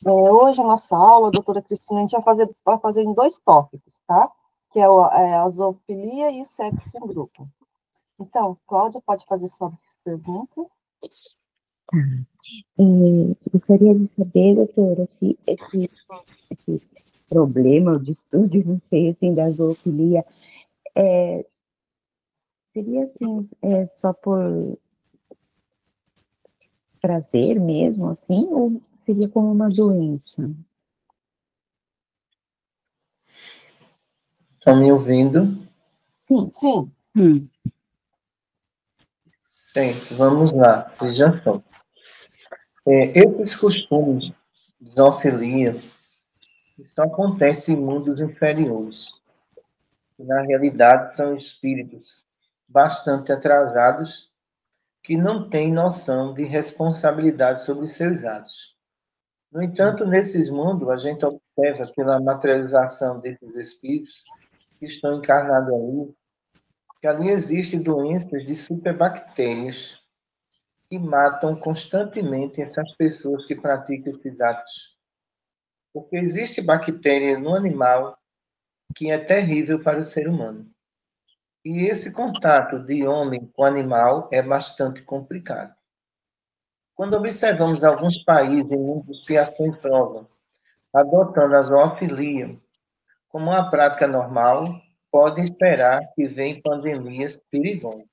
Hoje a nossa aula, doutora Cristina, a gente vai fazer em dois tópicos, tá? Que é, a zoofilia e o sexo em grupo. Então, Cláudia, pode fazer sua pergunta? Gostaria de saber, doutora, se esse problema de estudo, não sei, assim, da zoofilia, seria, assim, só por prazer mesmo, assim, ou seria como uma doença? Estão me ouvindo? Sim. Sim. Bem, vamos lá, veja só. Esses costumes de zoofilia, isso acontece em mundos inferiores. Na realidade, são espíritos bastante atrasados que não têm noção de responsabilidade sobre seus atos. No entanto, nesses mundos, a gente observa pela materialização desses espíritos que estão encarnados ali, que ali existem doenças de superbactérias que matam constantemente essas pessoas que praticam esses atos. Porque existe bactéria no animal que é terrível para o ser humano. E esse contato de homem com animal é bastante complicado. Quando observamos alguns países em muitos que assim provam, adotando a zoofilia como uma prática normal, pode esperar que venham pandemias perigosas.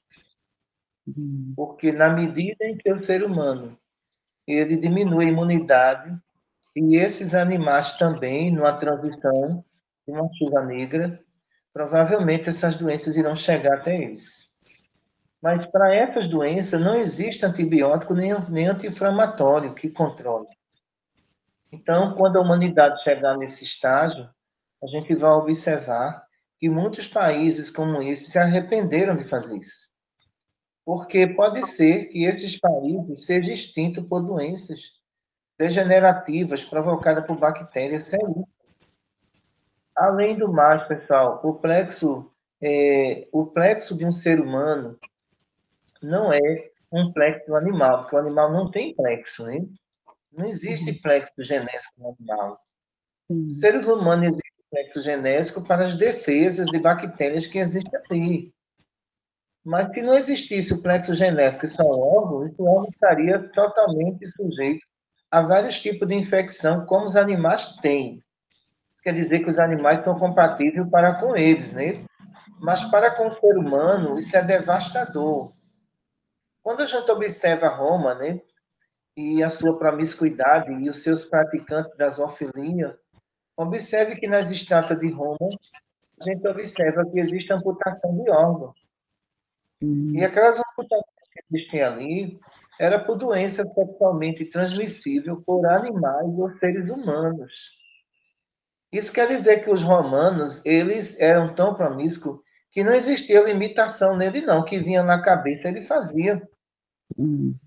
Porque na medida em que o ser humano ele diminui a imunidade, e esses animais também, numa transição de uma chuva negra, provavelmente essas doenças irão chegar até eles. Mas para essas doenças não existe antibiótico nem anti-inflamatório que controle. Então, quando a humanidade chegar nesse estágio, a gente vai observar que muitos países como esse se arrependeram de fazer isso. Porque pode ser que esses países sejam extintos por doenças degenerativas provocadas por bactérias seríssimas. Além do mais, pessoal, o plexo de um ser humano não é um plexo animal, porque o animal não tem plexo, né? Não existe plexo genésico no animal. Os seres humanos existe plexo genésico para as defesas de bactérias que existem ali. Mas se não existisse o plexo genésico e só o órgão, esse órgão estaria totalmente sujeito a vários tipos de infecção, como os animais têm. Isso quer dizer que os animais são compatíveis para com eles, né? Mas para com o ser humano, isso é devastador. Quando a gente observa Roma, né, e a sua promiscuidade e os seus praticantes da zoofilia, observe que nas estátuas de Roma, a gente observa que existe amputação de órgãos. E aquelas amputações que existem ali era por doença sexualmente transmissível por animais ou seres humanos. Isso quer dizer que os romanos, eles eram tão promíscuos que não existia limitação nele não, que vinha na cabeça, ele fazia.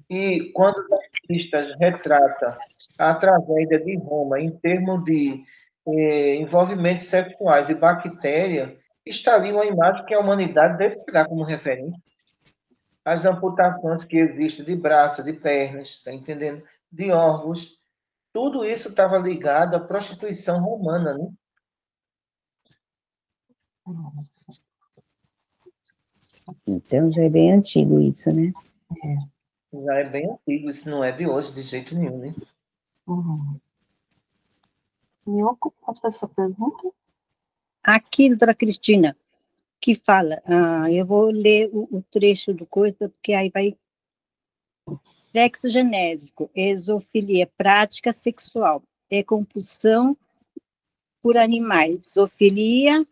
E quando os artistas retratam a tragédia de Roma em termos de envolvimentos sexuais e bactéria, está ali uma imagem que a humanidade deve pegar como referência. As amputações que existem de braços, de pernas, está entendendo? De órgãos. Tudo isso estava ligado à prostituição romana, né? Então já é bem antigo isso, né? Já é bem antigo, isso não é de hoje, de jeito nenhum, né? Miyoko, pode fazer sua pergunta? Aqui, doutora Cristina, que fala, eu vou ler o trecho do coisa, porque aí vai. Sexo genésico, zoofilia, prática sexual, compulsão por animais, zoofilia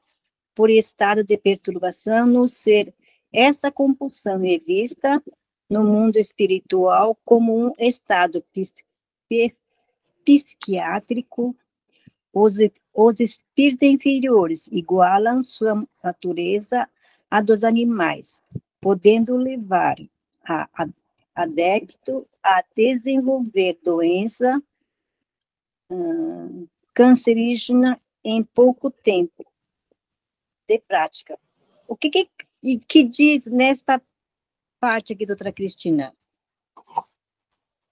por estado de perturbação no ser. Essa compulsão é vista no mundo espiritual como um estado psiquiátrico. Os espíritos inferiores igualam sua natureza à dos animais, podendo levar a adepto a desenvolver doença cancerígena em pouco tempo de prática. O que diz nesta parte aqui, doutora Cristina?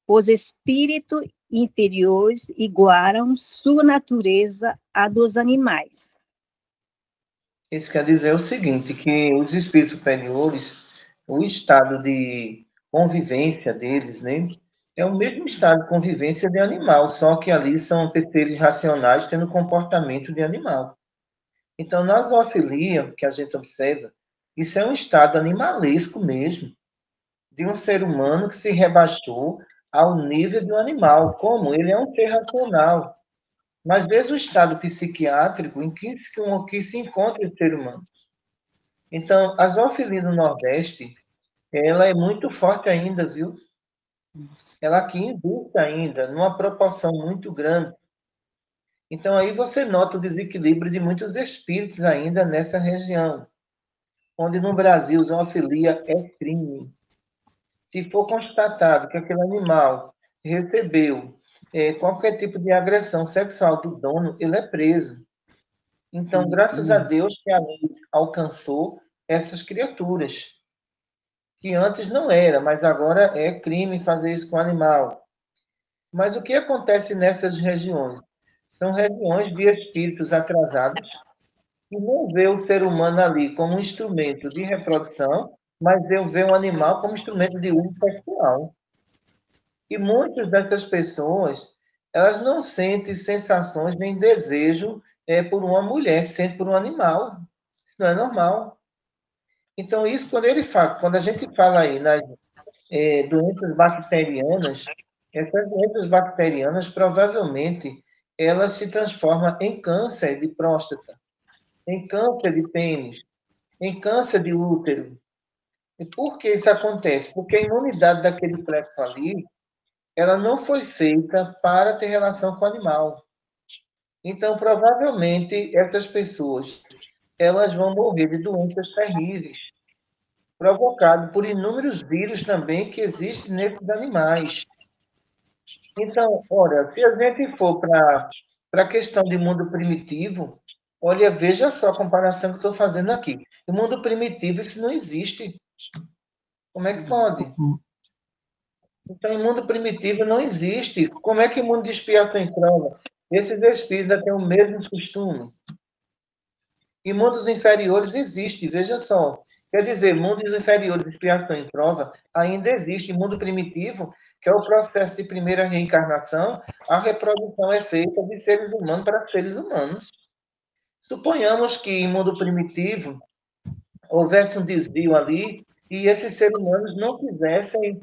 Os espíritos inferiores igualam sua natureza à dos animais. Isso quer dizer o seguinte, que os espíritos superiores, o estado de convivência deles, né, é o mesmo estado de convivência de animal, só que ali são seres racionais tendo comportamento de animal. Então, na zoofilia, que a gente observa, isso é um estado animalesco mesmo, de um ser humano que se rebaixou ao nível de um animal, como ele é um ser racional. Mas veja o estado psiquiátrico em que se encontra esse ser humano. Então, a zoofilia no Nordeste, ela é muito forte ainda, viu? Ela aqui induz ainda, numa proporção muito grande. Então, aí você nota o desequilíbrio de muitos espíritos ainda nessa região, onde no Brasil zoofilia é crime. Se for constatado que aquele animal recebeu qualquer tipo de agressão sexual do dono, ele é preso. Então, graças a Deus que a lei alcançou essas criaturas, que antes não era, mas agora é crime fazer isso com o animal. Mas o que acontece nessas regiões? São regiões de espíritos atrasados, que não vê o ser humano ali como um instrumento de reprodução, mas vê o animal como instrumento de uso sexual. E muitas dessas pessoas, elas não sentem sensações nem desejo por uma mulher, sentem por um animal. Isso não é normal. Então, isso, quando a gente fala aí nas doenças bacterianas, essas doenças bacterianas, provavelmente, elas se transformam em câncer de próstata, em câncer de pênis, em câncer de útero. E por que isso acontece? Porque a imunidade daquele plexo ali, ela não foi feita para ter relação com o animal. Então, provavelmente, essas pessoas, elas vão morrer de doenças terríveis, provocado por inúmeros vírus também que existem nesses animais. Então, olha, se a gente for para a questão de mundo primitivo, olha, veja só a comparação que eu estou fazendo aqui. No mundo primitivo, isso não existe. Como é que pode? Então, em mundo primitivo não existe. Como é que o mundo de expiação e prova? Esses espíritos ainda têm o mesmo costume. Em mundos inferiores existe, veja só. Quer dizer, mundos inferiores, expiação e prova, ainda existe. Em mundo primitivo, que é o processo de primeira reencarnação, a reprodução é feita de seres humanos para seres humanos. Suponhamos que em mundo primitivo houvesse um desvio ali e esses seres humanos não quisessem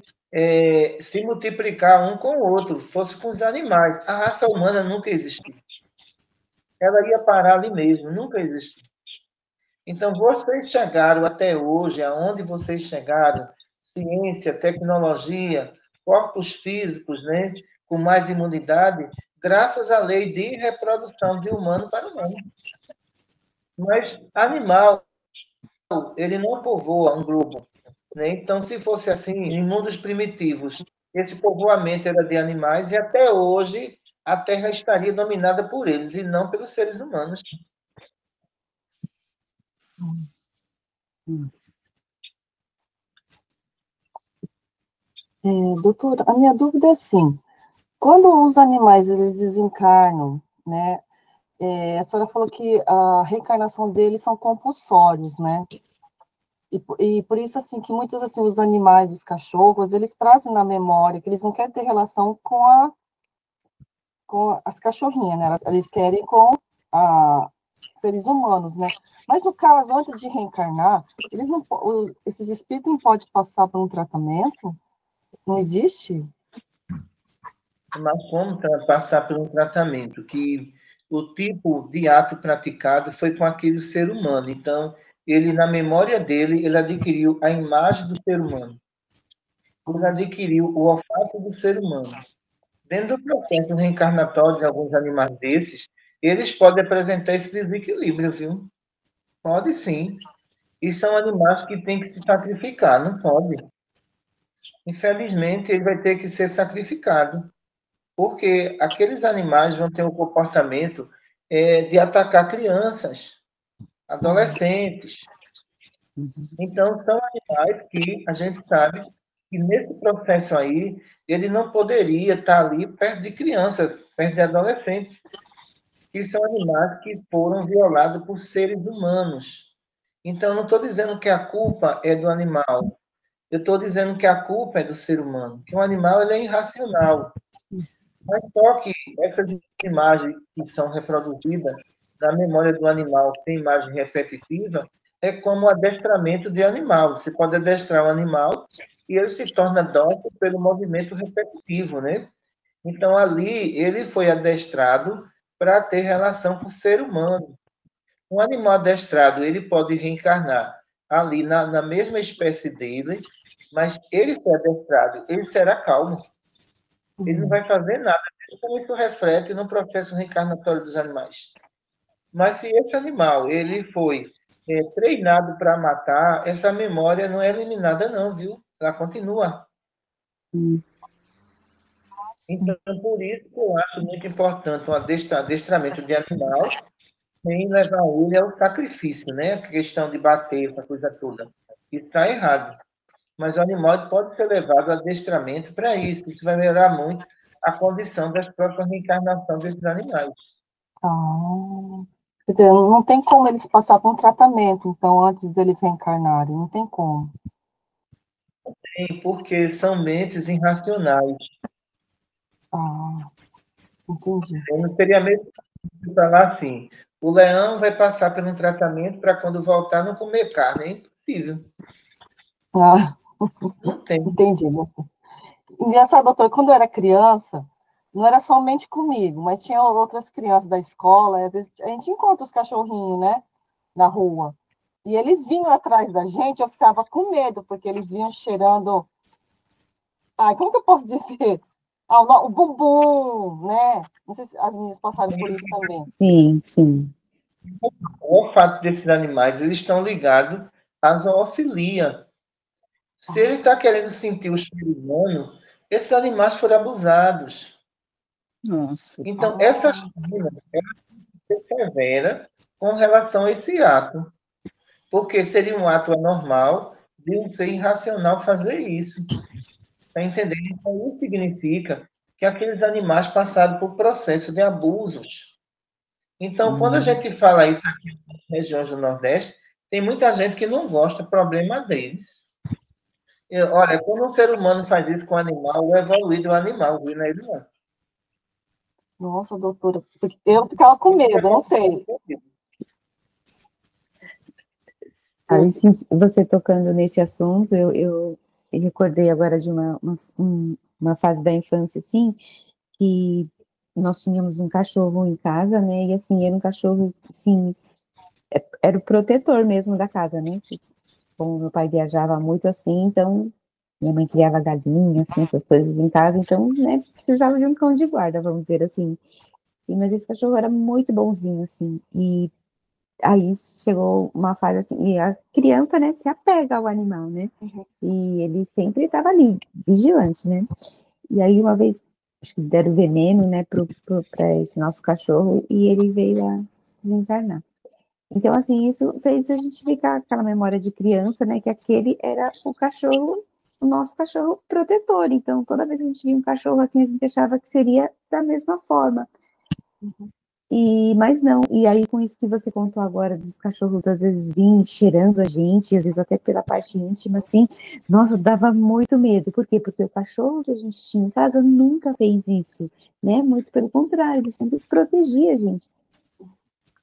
se multiplicar um com o outro, fosse com os animais. A raça humana nunca existiu. Ela ia parar ali mesmo, nunca existiu. Então, vocês chegaram até hoje, aonde vocês chegaram, ciência, tecnologia, corpos físicos, né, com mais imunidade, graças à lei de reprodução de humano para humano. Mas animal, ele não povoa um globo. Né? Então, se fosse assim, em mundos primitivos, esse povoamento era de animais e até hoje a Terra estaria dominada por eles e não pelos seres humanos. Doutora, a minha dúvida é assim, quando os animais eles desencarnam, né, a senhora falou que a reencarnação deles são compulsórios, né, e por isso, assim, que muitos, assim, os animais, os cachorros, eles trazem na memória que eles não querem ter relação com as cachorrinhas, né, eles querem com seres humanos, né, mas no caso, antes de reencarnar, eles não, esses espíritos não podem passar por um tratamento? Não existe? Mas como passar por um tratamento que o tipo de ato praticado foi com aquele ser humano. Então, ele, na memória dele, ele adquiriu a imagem do ser humano. Ele adquiriu o olfato do ser humano. Dentro do processo reencarnatório de alguns animais desses, eles podem apresentar esse desequilíbrio, viu? Pode sim. E são animais que têm que se sacrificar, não pode. Infelizmente, ele vai ter que ser sacrificado. Porque aqueles animais vão ter um comportamento de atacar crianças, adolescentes. Então, são animais que a gente sabe E nesse processo aí, ele não poderia estar ali perto de criança, perto de adolescente, que são animais que foram violados por seres humanos. Então, eu não estou dizendo que a culpa é do animal, eu estou dizendo que a culpa é do ser humano, que o animal ele é irracional. Mas só que essas imagens que são reproduzidas na memória do animal, tem imagem repetitiva, é como o adestramento de animal. Você pode adestrar um animal e ele se torna dócil pelo movimento repetitivo, né? Então, ali, ele foi adestrado para ter relação com o ser humano. Um animal adestrado, ele pode reencarnar ali na mesma espécie dele, mas ele foi adestrado, ele será calmo. Ele não vai fazer nada. Então, isso reflete no processo reencarnatório dos animais. Mas se esse animal ele foi treinado para matar, essa memória não é eliminada, não, viu? Ela continua. Então, por isso que eu acho muito importante o adestramento de animal sem levar ele ao sacrifício, né? A questão de bater, essa coisa toda. Isso está errado. Mas o animal pode ser levado ao adestramento para isso. Isso vai melhorar muito a condição das próprias reencarnações desses animais. Ah, quer dizer, não tem como eles passar por um tratamento, então, antes deles reencarnarem, não tem como. Porque são mentes irracionais. Ah, entendi. Eu não teria medo de falar assim, o leão vai passar por um tratamento para quando voltar não comer carne. É impossível. Ah, Não tem. entendi. Engraçado, doutor, quando eu era criança, não era somente comigo, mas tinha outras crianças da escola, às vezes a gente encontra os cachorrinhos, né, na rua. E eles vinham atrás da gente, eu ficava com medo, porque eles vinham cheirando. Ai, como que eu posso dizer? Ah, o bumbum, né? Não sei se as meninas passaram por isso também. Sim, sim. O olfato desses animais, eles estão ligados à zoofilia. Se ele está querendo sentir o cheiro humano, esses animais foram abusados. Nossa. Então, essa China é severa com relação a esse ato. Porque seria um ato anormal de um ser irracional fazer isso. Está entendendo? Então, isso significa que aqueles animais passaram por processo de abusos. Então, quando a gente fala isso aqui nas regiões do Nordeste, tem muita gente que não gosta, problema deles. Olha, quando um ser humano faz isso com o animal, o evoluído é o animal, viu? Não é ele não. Nossa, doutora, porque eu ficava com medo, eu não sei. Aí, sim, você tocando nesse assunto, eu recordei agora de uma fase da infância, assim, que nós tínhamos um cachorro em casa, né, e assim, era um cachorro, assim, era o protetor mesmo da casa, né, como meu pai viajava muito assim, então minha mãe criava galinha, assim, essas coisas em casa, então, né, precisava de um cão de guarda, vamos dizer assim. Mas esse cachorro era muito bonzinho, assim, e aí chegou uma fase assim, e a criança, né, se apega ao animal, né, e ele sempre estava ali, vigilante, né, e aí uma vez, acho que deram veneno, né, para esse nosso cachorro, e ele veio a desencarnar. Então, assim, isso fez a gente ficar aquela memória de criança, né, que aquele era o cachorro, o nosso cachorro protetor. Então, toda vez que a gente via um cachorro assim, a gente achava que seria da mesma forma. Mas não, e aí com isso que você contou agora, dos cachorros às vezes virem cheirando a gente, às vezes até pela parte íntima, assim, nossa, dava muito medo. Por quê? Porque o cachorro que a gente tinha em casa nunca fez isso, né? Muito pelo contrário, ele sempre protegia a gente.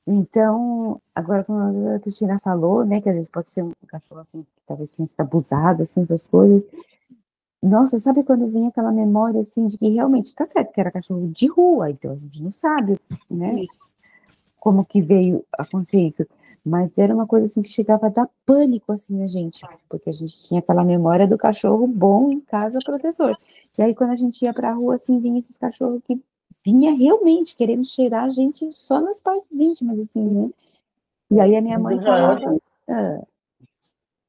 Então, agora como a Cristina falou, né, que às vezes pode ser um cachorro assim, que talvez tenha sido abusado, assim, das coisas. Nossa, sabe quando vem aquela memória, assim, de que realmente tá certo que era cachorro de rua, então a gente não sabe, né, Isso. como que veio a acontecer isso. Mas era uma coisa, assim, que chegava a dar pânico, assim, na gente, porque a gente tinha aquela memória do cachorro bom em casa, protetor. E aí, quando a gente ia pra rua, assim, vinha esses cachorros que vinha realmente querendo cheirar a gente só nas partes íntimas, assim, né? E aí a minha Um mãe dos maiores falava,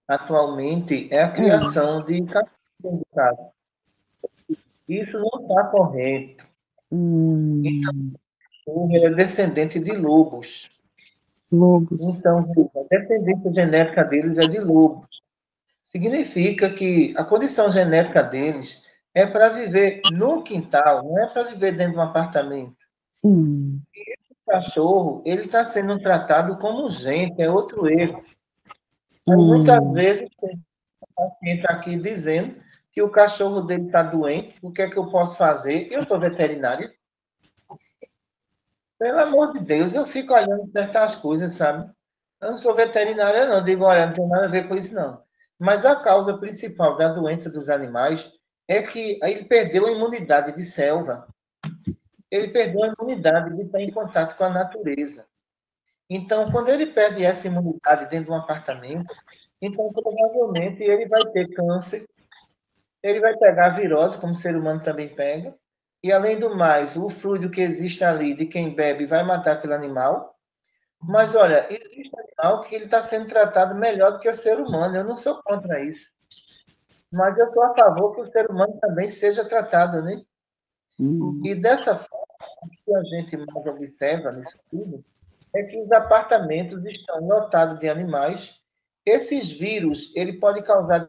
atualmente é a criação de cachorro de casa. Isso não está correto. hum, O é descendente de lobos. lobos. Então, a descendência genética deles é de lobos. significa que a condição genética deles é para viver no quintal, não é para viver dentro de um apartamento. Sim. O cachorro, ele está sendo tratado como gente, é outro erro. Aí, muitas vezes, tem paciente aqui dizendo que o cachorro dele está doente, o que é que eu posso fazer? Eu sou veterinário. Pelo amor de Deus, eu fico olhando certas coisas, sabe? Eu não sou veterinária, não. Digo, olha, não tem nada a ver com isso, não. Mas a causa principal da doença dos animais é que ele perdeu a imunidade de selva. Ele perdeu a imunidade de estar em contato com a natureza. Então, quando ele perde essa imunidade dentro de um apartamento, então provavelmente ele vai ter câncer, ele vai pegar virose, como o ser humano também pega, e além do mais, o fluido que existe ali de quem bebe vai matar aquele animal. Mas olha, existe animal que ele está sendo tratado melhor do que o ser humano. Eu não sou contra isso. Mas eu estou a favor que o ser humano também seja tratado, né? E dessa forma, o que a gente mais observa nisso tudo é que os apartamentos estão lotados de animais. Esses vírus, ele pode causar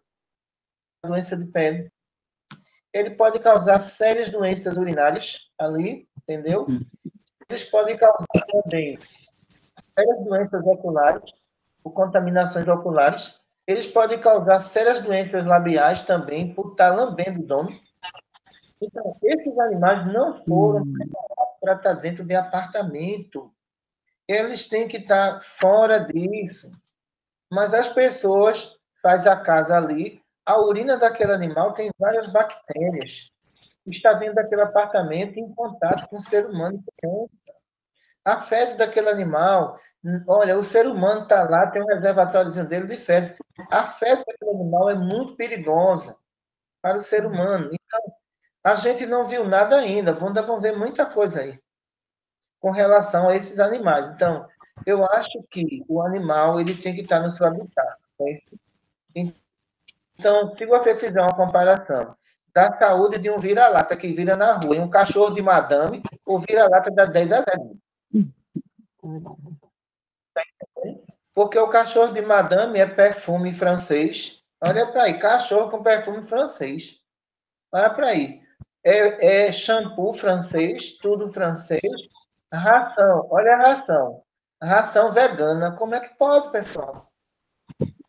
doença de pele, ele pode causar sérias doenças urinárias ali, entendeu? Eles podem causar também sérias doenças oculares, por contaminações oculares. Eles podem causar sérias doenças labiais também, por estar lambendo o dono. Então, esses animais não foram preparados para estar dentro de apartamento. Eles têm que estar fora disso. Mas as pessoas fazem a casa ali, a urina daquele animal tem várias bactérias. Está dentro daquele apartamento em contato com o ser humano. A fezes daquele animal, olha, o ser humano está lá, tem um reservatóriozinho dele de fezes. A fezes daquele animal é muito perigosa para o ser humano. Então, a gente não viu nada ainda, ainda vão ver muita coisa aí com relação a esses animais. Então, eu acho que o animal ele tem que estar no seu habitat. Né? Então, se você fizer uma comparação da saúde de um vira-lata que vira na rua e um cachorro de madame, o vira-lata dá 10-0. Porque o cachorro de madame é perfume francês. Olha para aí, cachorro com perfume francês. Olha para aí. É shampoo francês, tudo francês. Ração, olha a ração. Ração vegana. Como é que pode, pessoal?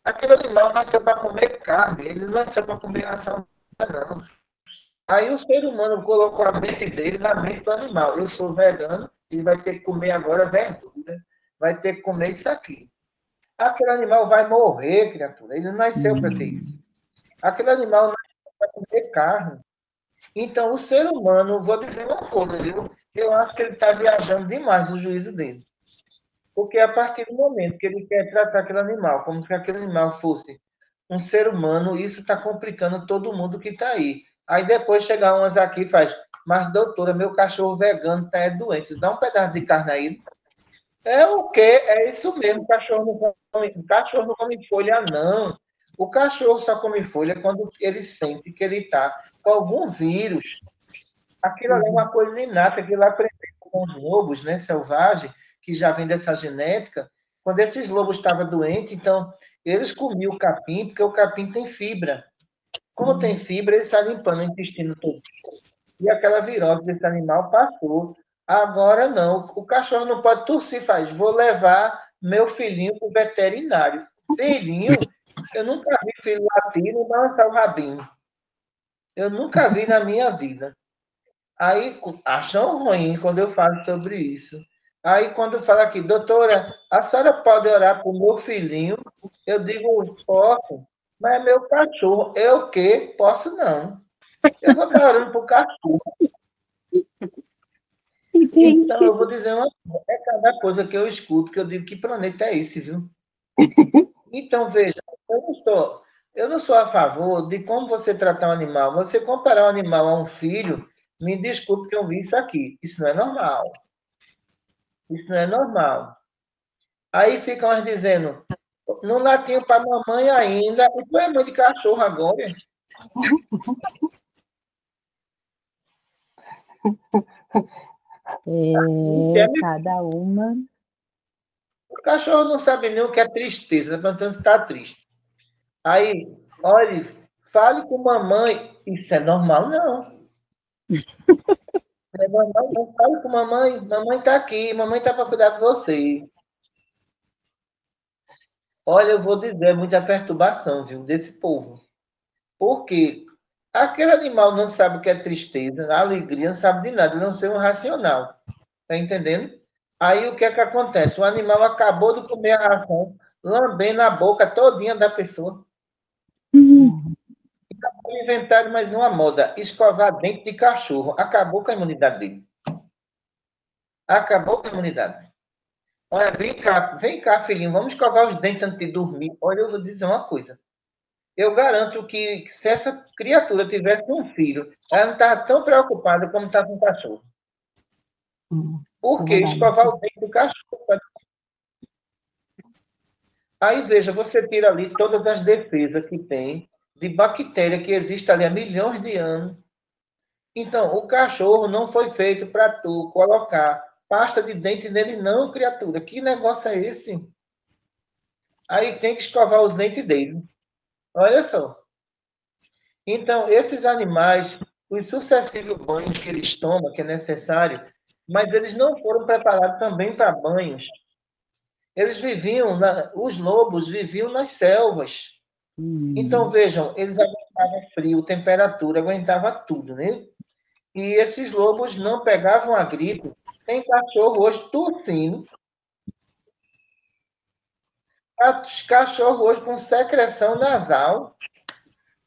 Aquele animal nasceu para comer carne, ele não nasceu para comer ração, não. Aí o ser humano colocou a mente dele na mente do animal. Eu sou vegano, ele vai ter que comer agora verdura, vai ter que comer isso aqui. Aquele animal vai morrer, criatura. Ele não nasceu para ter isso. Aquele animal nasceu para comer carne. Então, o ser humano, vou dizer uma coisa, viu? Eu acho que ele está viajando demais no juízo dele. Porque a partir do momento que ele quer tratar aquele animal como se aquele animal fosse um ser humano, isso está complicando todo mundo que está aí. Aí depois chega umas aqui e faz, mas doutora, meu cachorro vegano está doente, dá um pedaço de carne aí. É o quê? É isso mesmo, cachorro não come folha, não. O cachorro só come folha quando ele sente que ele está com algum vírus. Aquilo ali é uma coisa inata, que lá aprendeu com os lobos, né, selvagem, que já vem dessa genética. Quando esses lobos estavam doentes, então, eles comiam o capim, porque o capim tem fibra. Como tem fibra, ele está limpando o intestino todo. E aquela virose desse animal passou. Agora não, o cachorro não pode tossir, faz, vou levar meu filhinho para o veterinário. Filhinho, eu nunca vi filho latir e balançar o rabinho. Eu nunca vi na minha vida. Aí acham ruim quando eu falo sobre isso. Aí quando fala aqui, doutora, a senhora pode orar para o meu filhinho? Eu digo, posso, mas é meu cachorro. Eu o quê? Posso não. Eu vou estar orando para o cachorro. Então, eu vou dizer uma coisa, é cada coisa que eu escuto que eu digo, que planeta é esse, viu? Então, veja, eu não sou a favor de como você tratar um animal. Você comparar um animal a um filho, me desculpe que eu vi isso aqui. Isso não é normal. Isso não é normal. Aí ficam elas dizendo, não latinho para mamãe ainda, e tu é mãe de cachorro agora. Cada uma. O cachorro não sabe nem o que é tristeza, está perguntando se está triste. Aí, Olha, fale com mamãe. Isso é normal, não. Não é normal, não. Fale com mamãe. Mamãe está aqui. Mamãe está para cuidar de você. Olha, eu vou dizer, é muita perturbação, viu, desse povo. Porque aquele animal não sabe o que é tristeza, alegria, não sabe de nada, não ser um racional. Tá entendendo? Aí o que é que acontece? O animal acabou de comer a ração, lambendo a boca todinha da pessoa. Inventaram mais uma moda, escovar dente de cachorro. Acabou com a imunidade dele. Acabou com a imunidade. Olha, vem cá, filhinho, vamos escovar os dentes antes de dormir. Olha, eu vou dizer uma coisa. Eu garanto que se essa criatura tivesse um filho, ela não estava tão preocupada como está com o cachorro. Por quê? Escovar o dente do cachorro. Aí, veja, você tira ali todas as defesas que tem de bactéria que existe ali há milhões de anos. Então, o cachorro não foi feito para tu colocar pasta de dente nele, não, criatura. Que negócio é esse? Aí tem que escovar os dentes dele. Olha só. Então, esses animais, os sucessivos banhos que eles tomam, que é necessário, mas eles não foram preparados também para banhos. Eles viviam, os lobos viviam nas selvas. Então, vejam, eles aguentavam frio, temperatura, aguentava tudo, né? E esses lobos não pegavam a gripe. Tem cachorro hoje tossindo. Cachorro hoje com secreção nasal.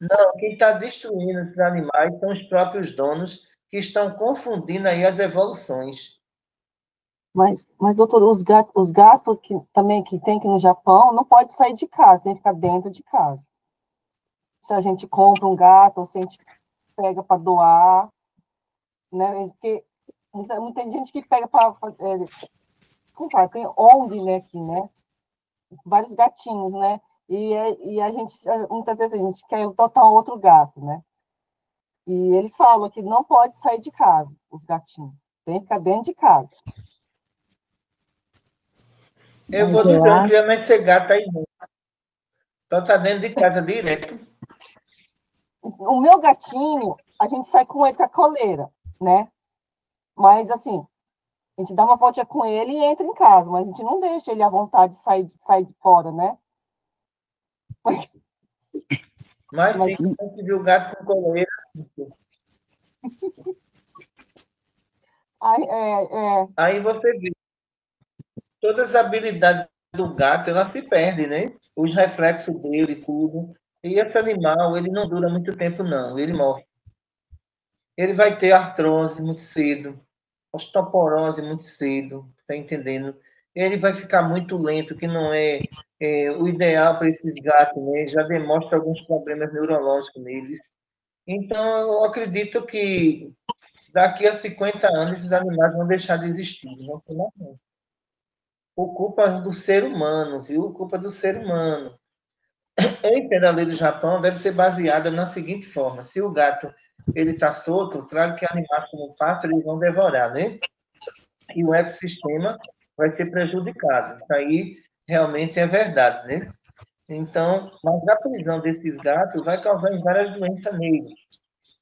Não, quem está destruindo esses animais são os próprios donos que estão confundindo aí as evoluções. Mas doutor, os gatos que também que tem aqui no Japão não pode sair de casa, tem que ficar dentro de casa. Se a gente compra um gato, ou se a gente pega para doar, né? Porque muita gente que pega para comprar, tem ONG, né, aqui, né? Vários gatinhos, né? E a gente, muitas vezes, a gente quer adotar um outro gato, né? E eles falam que não pode sair de casa, os gatinhos. Tem que ficar dentro de casa. Eu vou dizer, não queria mais ser gato aí, não. Então tá dentro de casa direto. O meu gatinho, a gente sai com ele com a coleira, né? Mas, assim, a gente dá uma volta com ele e entra em casa, mas a gente não deixa ele à vontade de sair de fora, né? Mas sim, a gente viu o gato com coleira. Aí você vê, todas as habilidades do gato, ela se perde, né? Os reflexos dele, tudo. E esse animal, ele não dura muito tempo, não. Ele morre. Ele vai ter artrose muito cedo, osteoporose muito cedo, tá entendendo? Ele vai ficar muito lento, que não é o ideal para esses gatos, né? Já demonstra alguns problemas neurológicos neles. Então, eu acredito que daqui a 50 anos esses animais vão deixar de existir, não tem mais não. Por culpa do ser humano, viu? Culpa do ser humano. Eu entendo a lei do Japão deve ser baseada na seguinte forma: se o gato ele está solto, claro que animais como pássaro eles vão devorar, né? E o ecossistema vai ser prejudicado. Isso aí realmente é verdade, né? Então, mas a prisão desses gatos vai causar várias doenças neles.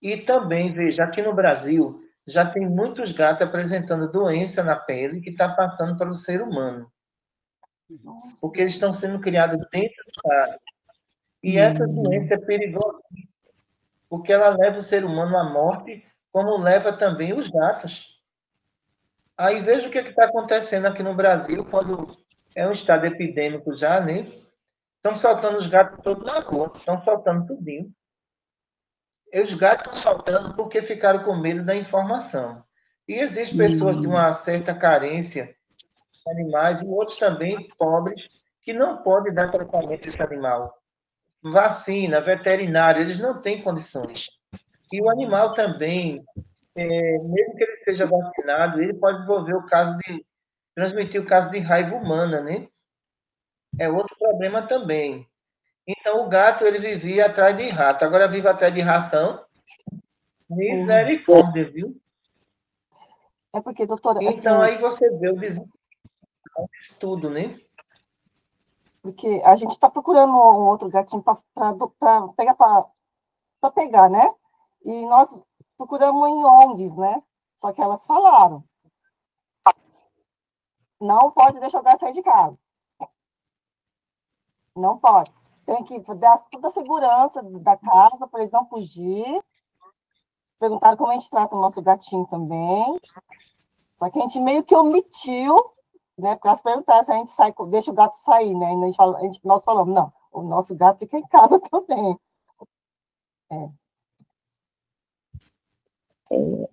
E também, veja, aqui no Brasil já tem muitos gatos apresentando doença na pele que está passando para o ser humano. Porque eles estão sendo criados dentro do gato. E essa doença é perigosa, porque ela leva o ser humano à morte, como leva também os gatos. Aí veja o que está acontecendo aqui no Brasil, quando é um estado epidêmico já, né? Estão soltando os gatos todos na rua, estão soltando tudinho. E os gatos estão soltando porque ficaram com medo da informação. E existem pessoas de uma certa carência de animais e outros também pobres que não podem dar tratamento a esse animal. Vacina, veterinário, eles não têm condições. E o animal também, mesmo que ele seja vacinado, ele pode desenvolver o caso de transmitir o caso de raiva humana, né? É outro problema também. Então, o gato, ele vivia atrás de rato. Agora vive atrás de ração. Misericórdia, viu? É porque, doutora, Então, assim... aí você vê o desenvolvimento de tudo, né? Porque a gente está procurando um outro gatinho para pegar, para pegar, né? E nós procuramos em ONGs, né? Só que elas falaram, não pode deixar o gato sair de casa. Não pode. Tem que dar toda a segurança da casa para eles não fugir. Perguntaram como a gente trata o nosso gatinho também. Só que a gente meio que omitiu, né? Porque elas perguntaram se a gente sai, deixa o gato sair, né? E nós falamos, não, o nosso gato fica em casa também.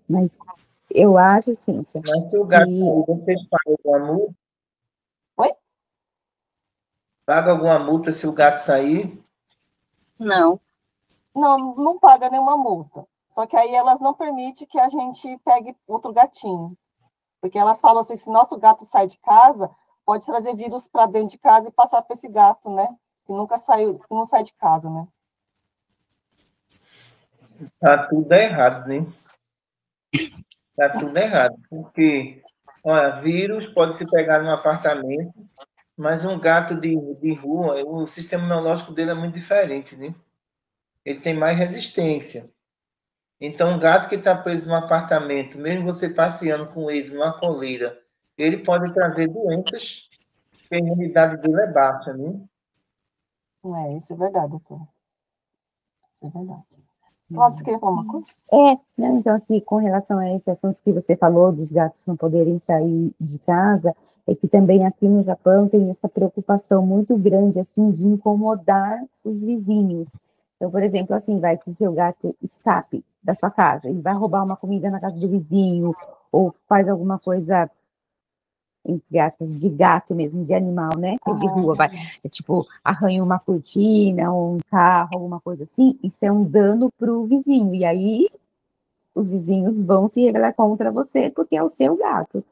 Mas eu acho, Cíntia, Mas se o gato que sair, vocês pagam alguma multa? Oi? Paga alguma multa se o gato sair? Não. Não, não paga nenhuma multa. Só que aí elas não permitem que a gente pegue outro gatinho. Porque elas falam assim, se nosso gato sai de casa, pode trazer vírus para dentro de casa e passar para esse gato, né? Que nunca saiu, que não sai de casa, né? Tá tudo errado, né? Tá tudo errado. Porque, olha, vírus pode se pegar num apartamento, mas um gato de rua, o sistema imunológico dele é muito diferente, né? Ele tem mais resistência. Então, um gato que está preso num apartamento, mesmo você passeando com ele numa coleira, ele pode trazer doenças que a imunidade dele é baixa, né? Isso é verdade, doutor. Isso é verdade. Cláudio, você queria falar uma coisa? né, então aqui com relação a esse assunto que você falou dos gatos não poderem sair de casa, é que também aqui no Japão tem essa preocupação muito grande, assim, de incomodar os vizinhos. Então, por exemplo, assim, vai que o seu gato escape da sua casa, ele vai roubar uma comida na casa do vizinho, ou faz alguma coisa, entre aspas, de gato mesmo, de animal, né? Que é de rua, tipo, arranha uma cortina, ou um carro, alguma coisa assim, isso é um dano para o vizinho. E aí os vizinhos vão se rebelar contra você porque é o seu gato.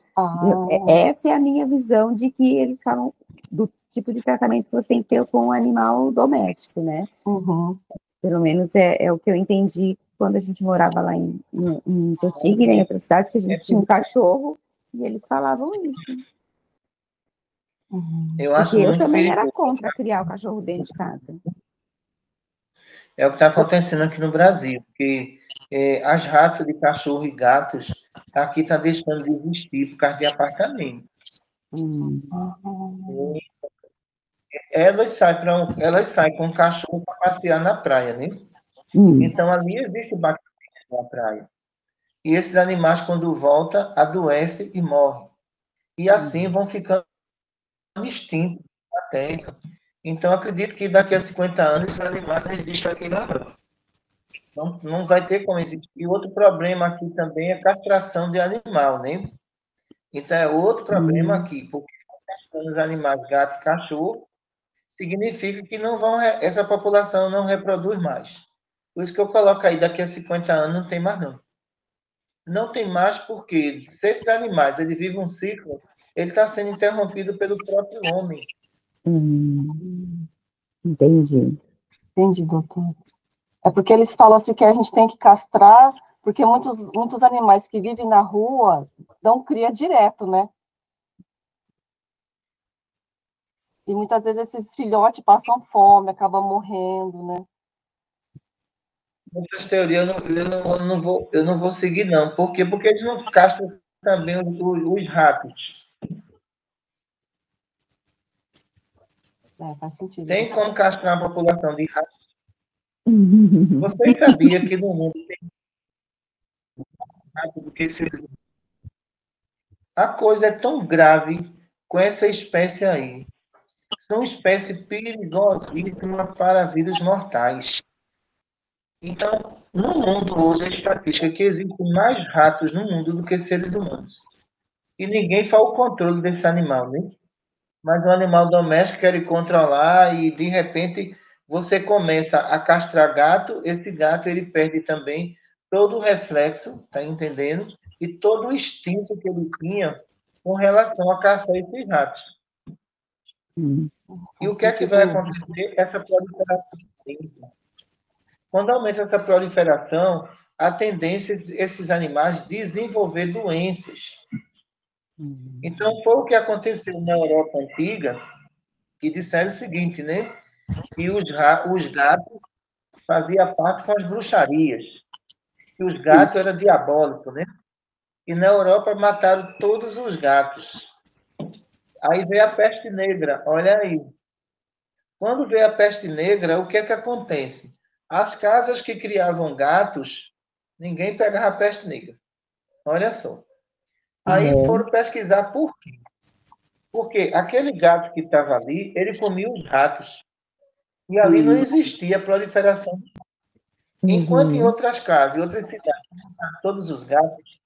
Essa é a minha visão de que eles falam do tipo de tratamento que você tem que ter com um animal doméstico, né? Uhum. Pelo menos é o que eu entendi quando a gente morava lá em Cotigre, em outra cidade, que a gente tinha um cachorro e eles falavam isso. Eu acho Porque eu muito também era perigoso. contra criar o cachorro dentro de casa. É o que está acontecendo aqui no Brasil, porque as raças de cachorro e gatos aqui está deixando de existir por causa de apartamento. Elas saem com o cachorro para passear na praia, né? Então ali existe bactérias na praia. E esses animais, quando voltam, adoecem e morrem. E assim vão ficando extintos na terra. Então acredito que daqui a 50 anos esses animais não existem aqui na Terra. Não vai ter como existir. E outro problema aqui também é castração de animal, né? Então é outro problema aqui, porque castrando os animais, gato e cachorro, significa que não vão, essa população não reproduz mais. Por isso que eu coloco aí, daqui a 50 anos não tem mais não. Não tem mais porque se esses animais ele vivem um ciclo, ele está sendo interrompido pelo próprio homem. Entendi. Entendi, doutor. É porque eles falam assim que a gente tem que castrar, porque muitos animais que vivem na rua dão cria direto, né? E muitas vezes esses filhotes passam fome, acabam morrendo, né? Essas teorias eu não vou seguir, não. Por quê? Porque eles não castram também os ratos. Faz sentido. Tem como castrar a população de ratos? Vocês sabiam que no mundo tem rato do que seres humanos? A coisa é tão grave com essa espécie aí. São espécies perigosíssimas para vírus mortais. Então, no mundo hoje, a estatística é que existem mais ratos no mundo do que seres humanos. E ninguém faz o controle desse animal, né? Mas o animal doméstico quer controlar e, de repente, você começa a castrar gato, esse gato ele perde também todo o reflexo, tá entendendo? E todo o instinto que ele tinha com relação a caçar esses ratos. E o que é que vai acontecer? Essa proliferação. Quando aumenta essa proliferação, a tendência é esses animais desenvolver doenças. Então, foi o que aconteceu na Europa antiga, que disseram o seguinte, né? Que os gatos faziam parte com as bruxarias, que os gatos Isso. eram diabólicos, né? E na Europa mataram todos os gatos. Aí veio a peste negra, olha aí. Quando veio a peste negra, o que é que acontece? As casas que criavam gatos, ninguém pegava a peste negra. Olha só. Aí É. foram pesquisar por quê. Porque aquele gato que estava ali, ele comia os ratos. E ali não existia proliferação. Enquanto em Uhum. outras casas, em outras cidades, todos os gatos,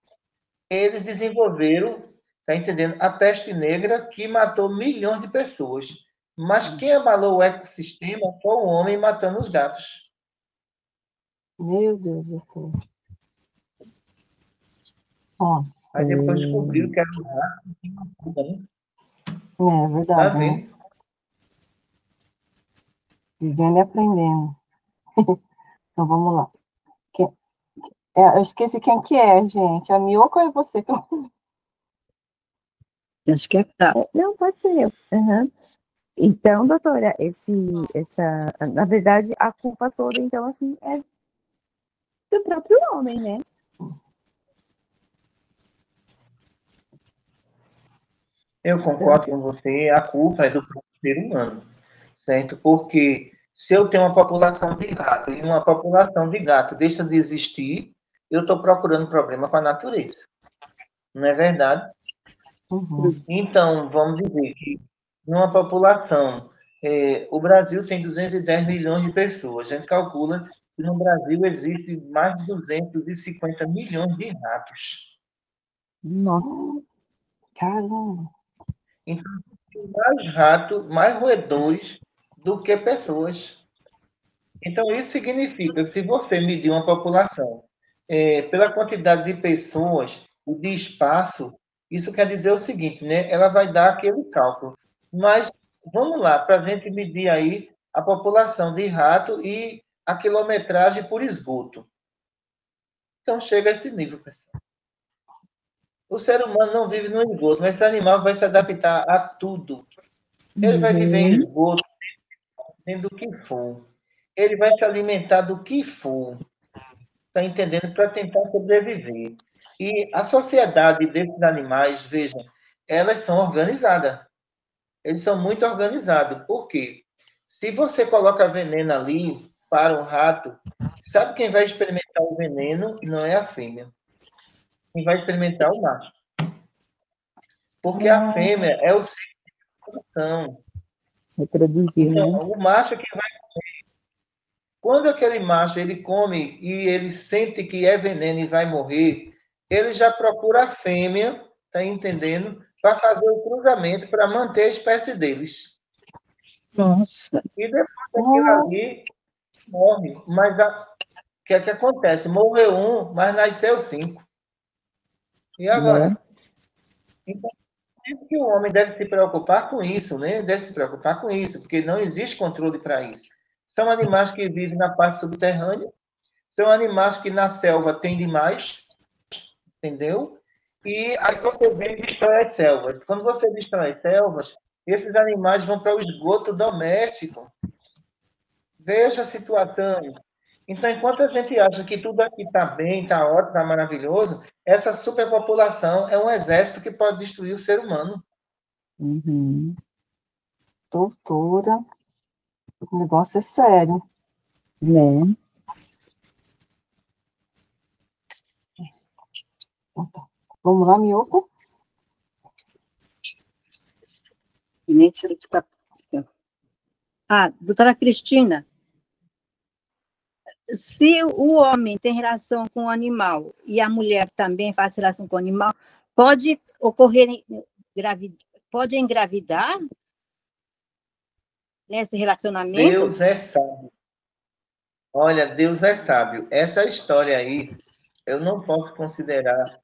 eles desenvolveram, tá entendendo? A peste negra que matou milhões de pessoas. Mas quem abalou o ecossistema foi o homem matando os gatos. Meu Deus do céu. Nossa, Aí depois descobriram que era um rato que tinha uma culpa, né? é Tá verdade, né? vendo? Vivendo e aprendendo. Então, vamos lá. Eu esqueci quem que é, gente. A Miyoko ou é você? Acho que é tá. Não, pode ser eu. Uhum. Então, doutora, na verdade, a culpa toda, então, assim, é do próprio homem, né? Eu concordo com você, a culpa é do próprio ser humano, certo? Porque se eu tenho uma população de gato e uma população de gato deixa de existir, eu estou procurando problema com a natureza. Não é verdade? Uhum. Então, vamos dizer que numa população, o Brasil tem 210 milhões de pessoas. A gente calcula que no Brasil existe mais de 250 milhões de ratos. Nossa. Caramba. Então, tem mais ratos, mais roedores do que pessoas. Então, isso significa que se você medir uma população pela quantidade de pessoas e de espaço, isso quer dizer o seguinte, né? Ela vai dar aquele cálculo. Mas vamos lá, para a gente medir aí a população de rato e a quilometragem por esgoto. Então, chega a esse nível, pessoal. O ser humano não vive no esgoto, mas esse animal vai se adaptar a tudo. Ele vai viver em Uhum. esgoto, dentro do que for. Ele vai se alimentar do que for. Está entendendo? Para tentar sobreviver. E a sociedade desses animais, vejam, elas são organizadas. Eles são muito organizados. Por quê? Se você coloca veneno ali para um rato, sabe quem vai experimentar o veneno? Não é a fêmea. Quem vai experimentar é o macho. Porque a fêmea é o ser de reprodução. Reproduzir, Então, né? o macho que vai. Quando aquele macho ele come e ele sente que é veneno e vai morrer, ele já procura a fêmea, tá entendendo? Para fazer o cruzamento para manter a espécie deles. Nossa. E depois daquilo Nossa. ali morre. Mas o que é que acontece? Morreu um, mas nasceu 5. E agora? Então, por isso que o homem deve se preocupar com isso, né? Deve se preocupar com isso, porque não existe controle para isso. São animais que vivem na parte subterrânea, são animais que na selva tem demais, entendeu? E aí você vem e destrói as selvas. Quando você destrói as selvas, esses animais vão para o esgoto doméstico. Veja a situação. Então, enquanto a gente acha que tudo aqui está bem, está ótimo, está maravilhoso, essa superpopulação é um exército que pode destruir o ser humano. Uhum. Doutora, o negócio é sério. Né? Vamos lá, Miyoko? E nem sei o que tá. Doutora Cristina, se o homem tem relação com o animal e a mulher também faz relação com o animal, pode ocorrer, pode engravidar nesse relacionamento? Deus é sábio. Olha, Deus é sábio. Essa história aí, eu não posso considerar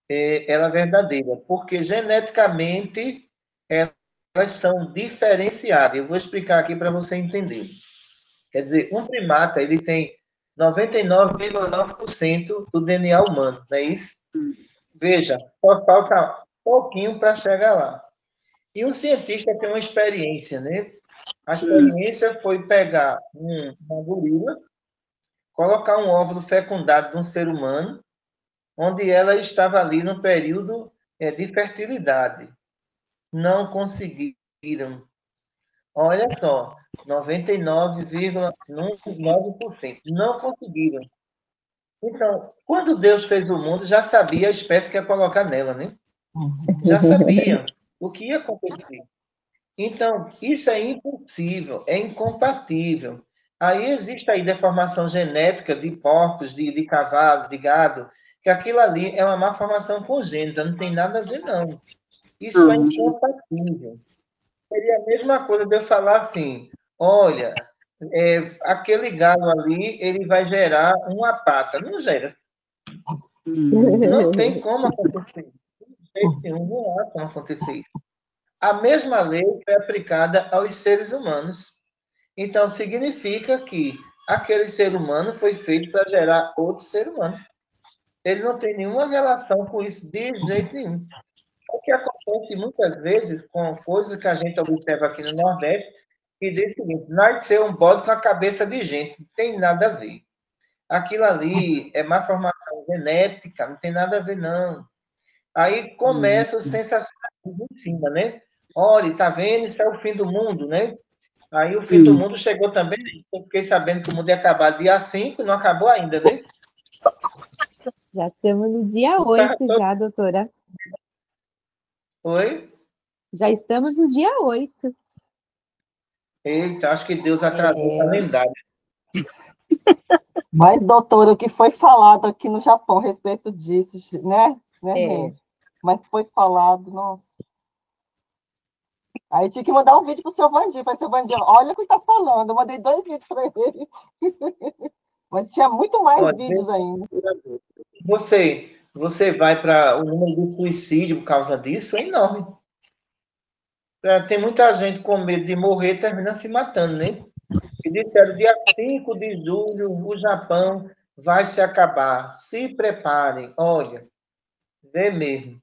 ela verdadeira, porque geneticamente elas são diferenciadas. Eu vou explicar aqui para você entender. Quer dizer, um primata, ele tem 99,9% do DNA humano, não é isso? Veja, só falta pouquinho para chegar lá. E um cientista tem uma experiência, né? A experiência foi pegar uma gorila, colocar um óvulo fecundado de um ser humano, onde ela estava ali no período de fertilidade. Não conseguiram. Olha só, 99,9% não conseguiram. Então, quando Deus fez o mundo, já sabia a espécie que ia colocar nela, né? Já sabia o que ia acontecer. Então, isso é impossível, é incompatível. Aí existe aí deformação genética de porcos, de cavalo, de gado, que aquilo ali é uma malformação congênita, não tem nada a ver, não. Isso é incompatível. Seria a mesma coisa de eu falar assim, olha, aquele galo ali, ele vai gerar uma pata. Não gera. Não tem como acontecer. De jeito nenhum, não há como acontecer isso. A mesma lei foi aplicada aos seres humanos. Então, significa que aquele ser humano foi feito para gerar outro ser humano. Ele não tem nenhuma relação com isso de jeito nenhum. O que acontece muitas vezes com coisas que a gente observa aqui no Nordeste, que diz o seguinte, nasceu um bode com a cabeça de gente, não tem nada a ver. Aquilo ali é má formação genética, não tem nada a ver, não. Aí começa o sensacionalismo em cima, né? Olha, tá vendo? Isso é o fim do mundo, né? Aí o fim do mundo chegou também. Eu fiquei sabendo que o mundo ia acabar dia 5 e não acabou ainda, né? Já estamos no dia 8 já, doutora. Oi? Já estamos no dia 8. Eita, acho que Deus atrasou o calendário. Mas, doutora, o que foi falado aqui no Japão a respeito disso, né? Gente? Mas foi falado, nossa. Aí tinha que mandar um vídeo pro seu Vandir. Falei, seu Vandir, olha o que tá falando. Eu mandei 2 vídeos para ele. Mas tinha muito mais vídeos ainda. Você vai para o número de suicídio por causa disso, é enorme. Tem muita gente com medo de morrer e termina se matando, né? E disseram, dia 5 de julho, o Japão vai se acabar. Se preparem. Olha, vê mesmo.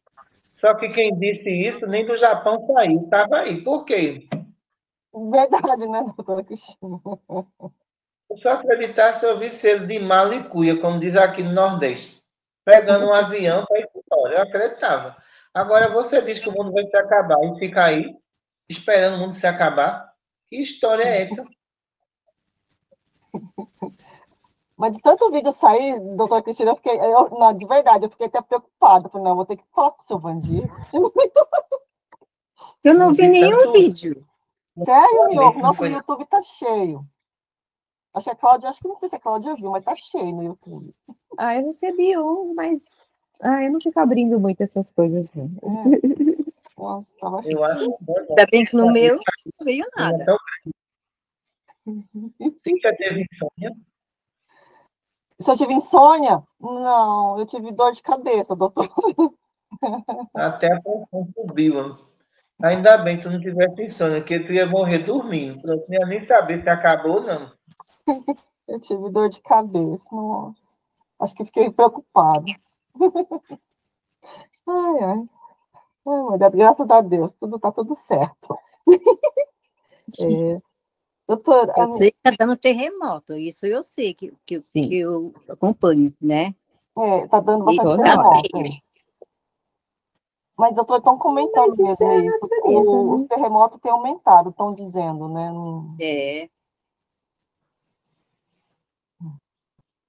Só que quem disse isso, nem do Japão saiu. Estava aí. Por quê? Verdade, né, doutora Cristina? Eu só acreditar se eu visse ele de malicuia, como diz aqui no Nordeste. Pegando um avião para ir embora. Eu acreditava. Agora você diz que o mundo vai se acabar e fica aí, esperando o mundo se acabar. Que história é essa? Mas de tanto vídeo sair, doutora Cristina, não, de verdade, eu fiquei até preocupada. Falei, não, vou ter que falar com o seu Vandir. Eu não vi nenhum vídeo. Sério, Mioco? Não, o YouTube tá cheio. Acho que a Cláudia, acho que não sei se a Cláudia viu, mas tá cheio no YouTube. Eu recebi um, mas eu não fico abrindo muito essas coisas, não. Nossa, tava Eu acho. Ainda bem que no meu não veio nada. Sim, já teve insônia? Se eu tive insônia? Não, eu tive dor de cabeça, doutor. Até a pressão subiu. Ainda bem que tu não tivesse insônia, que tu ia morrer dormindo. Tu não ia nem saber se acabou ou não. Eu tive dor de cabeça, nossa. Acho que fiquei preocupada. Ai, mas graças a Deus, tá tudo certo. Doutora, eu sei que está dando terremoto, isso eu sei, que eu acompanho, né? Tá dando bastante terremoto. Mas, doutor, estão comentando mesmo isso. Os terremotos têm aumentado, estão dizendo, né?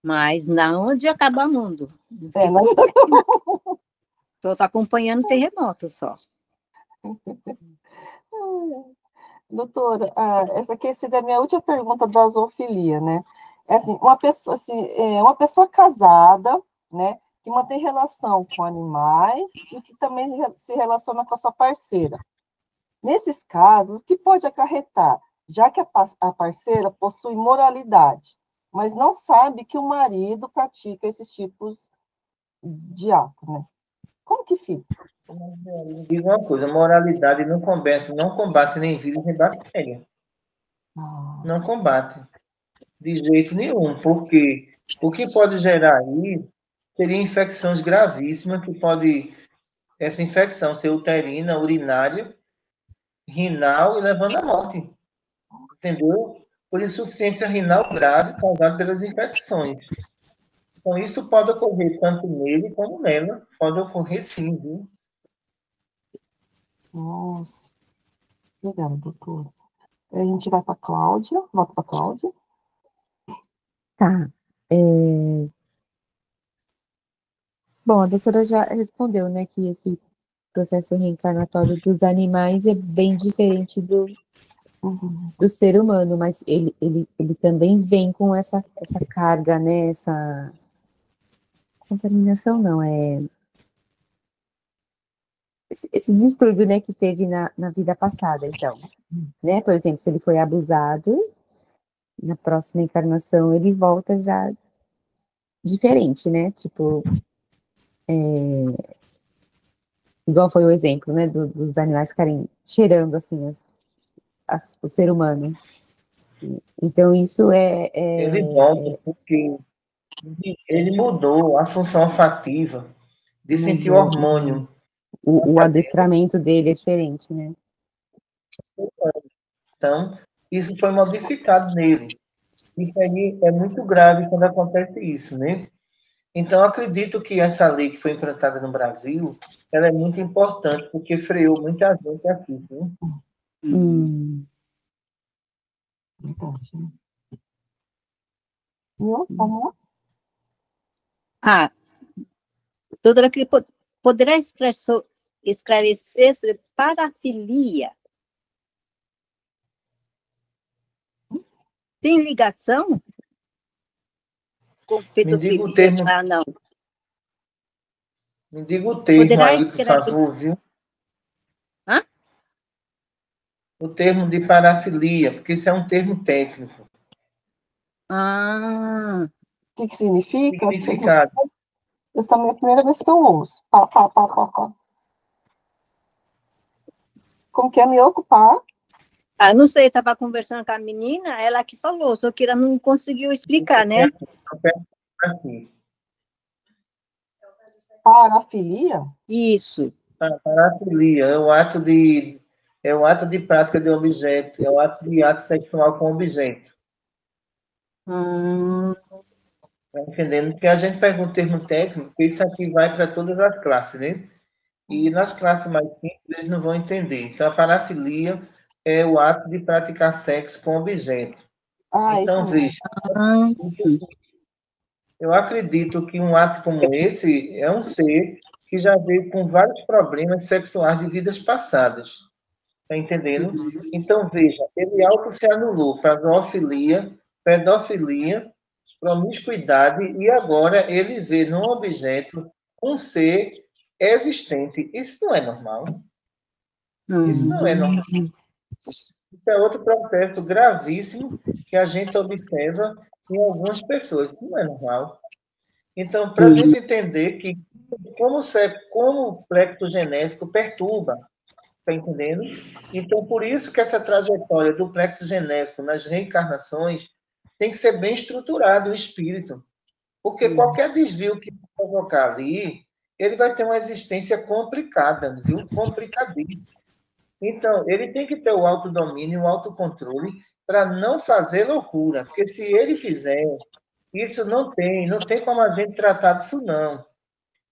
Mas não de acabar o mundo. Só está acompanhando terremoto só. Doutora, essa aqui seria a minha última pergunta da zoofilia, né? É assim, uma pessoa casada, né, que mantém relação com animais e que também se relaciona com a sua parceira. Nesses casos, o que pode acarretar? Já que a parceira possui moralidade, mas não sabe que o marido pratica esses tipos de ato, né? Como que fica? Diz uma coisa, moralidade não combate nem vírus nem bactéria. Não combate. De jeito nenhum, porque o que pode gerar aí seria infecções gravíssimas, que pode essa infecção ser uterina, urinária, renal e levando à morte. entendeu? Por insuficiência renal grave causada pelas infecções. Então, isso pode ocorrer tanto nele como nela. Pode ocorrer sim, viu? Nossa, obrigada, doutora. A gente vai para a Cláudia, volta para a Cláudia. Tá. Bom, a doutora já respondeu, né, que esse processo reencarnatório dos animais é bem diferente do ser humano, mas ele também vem com essa carga, né, essa contaminação, não, esse distúrbio, né, que teve na vida passada, então, né, por exemplo, se ele foi abusado, na próxima encarnação ele volta já diferente, né, tipo, igual foi o exemplo, né, dos animais ficarem cheirando, assim, o ser humano. Então, isso Ele volta porque ele mudou a função olfativa de sentir o hormônio. o adestramento dele é diferente, né? Então, isso foi modificado nele. Isso aí é muito grave quando acontece isso, né? Então, acredito que essa lei que foi implantada no Brasil, ela é muito importante, porque freou muita gente aqui, viu? Verdade. Vamos lá? Ah, doutora, poderá esclarecer sobre parafilia? Tem ligação com Me diga o pedofilia? termo, Ah, não. me diga o termo Poderá aí, por esclarecer... favor, viu? Hã? O termo de parafilia, porque isso é um termo técnico. Ah, O que significa? Significado. Eu também é a primeira vez que eu ouço. Pá, pá, pá, pá, pá. Como que é me ocupar? não sei, estava conversando com a menina, ela que falou, só que ela não conseguiu explicar, né? Aqui. Parafilia? Isso. Parafilia é o ato de prática de objeto, é o ato de ato sexual com objeto. Tá entendendo? Porque a gente pega um termo técnico, porque isso aqui vai para todas as classes, né? E nas classes mais simples, eles não vão entender. Então, a parafilia é o ato de praticar sexo com objeto. Isso Então, mesmo. veja, eu acredito que um ato como esse é um ser que já veio com vários problemas sexuais de vidas passadas. Está entendendo? Então, veja, ele auto se anulou para zoofilia, pedofilia, promiscuidade, e agora ele vê num objeto um ser existente. Isso não é normal. Isso não é normal. Isso é outro processo gravíssimo que a gente observa em algumas pessoas. Isso não é normal. Então, para a gente entender que como o plexo genésico perturba, está entendendo? Então, por isso que essa trajetória do plexo genésico nas reencarnações tem que ser bem estruturado o espírito. Porque qualquer desvio que provocar ali, ele vai ter uma existência complicada, viu? Complicadíssima. Então, ele tem que ter o autodomínio, o autocontrole, para não fazer loucura. Porque se ele fizer, isso não tem como a gente tratar disso, não.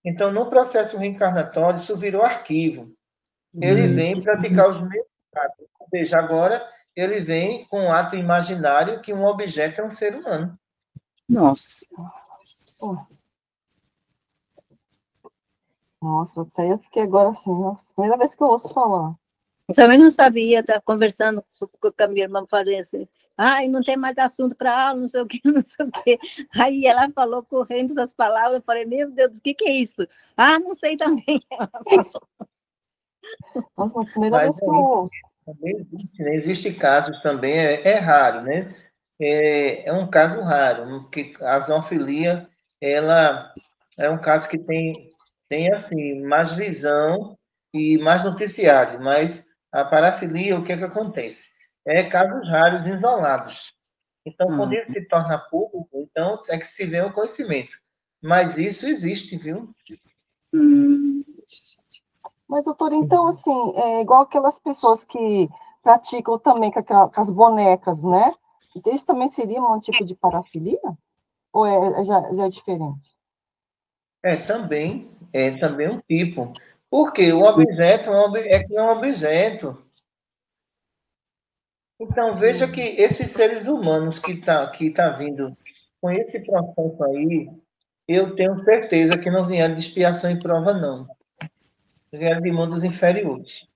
Então, no processo reencarnatório, isso virou arquivo. Ele vem praticar os mesmos atos. Ou seja, agora ele vem com um ato imaginário que um objeto é um ser humano. Nossa. Nossa, até eu fiquei agora assim, nossa, primeira vez que eu ouço falar. Eu também não sabia, estava conversando com a minha irmã, falei assim, não tem mais assunto para aula, não sei o quê, não sei o quê. Aí ela falou correndo essas palavras, eu falei, meu Deus, o que é isso? Não sei também. Nossa, a primeira vez que eu ouço. Também existe, né? Existe casos também, é raro, né? É um caso raro, que a zoofilia, ela é um caso que tem assim, mais visão e mais noticiário, mas a parafilia, o que é que acontece? É casos raros, isolados. Então, quando ele se torna público, então é que se vê o conhecimento. Mas isso existe, viu? Mas, doutora, então, assim, é igual aquelas pessoas que praticam também com as bonecas, né? Então, isso também seria um tipo de parafilia? Ou já é diferente? É também um tipo. Porque o objeto é um objeto. Então, veja que esses seres humanos que tá vindo com esse processo aí, eu tenho certeza que não vieram de expiação e prova, não. Vieram de mundos inferiores.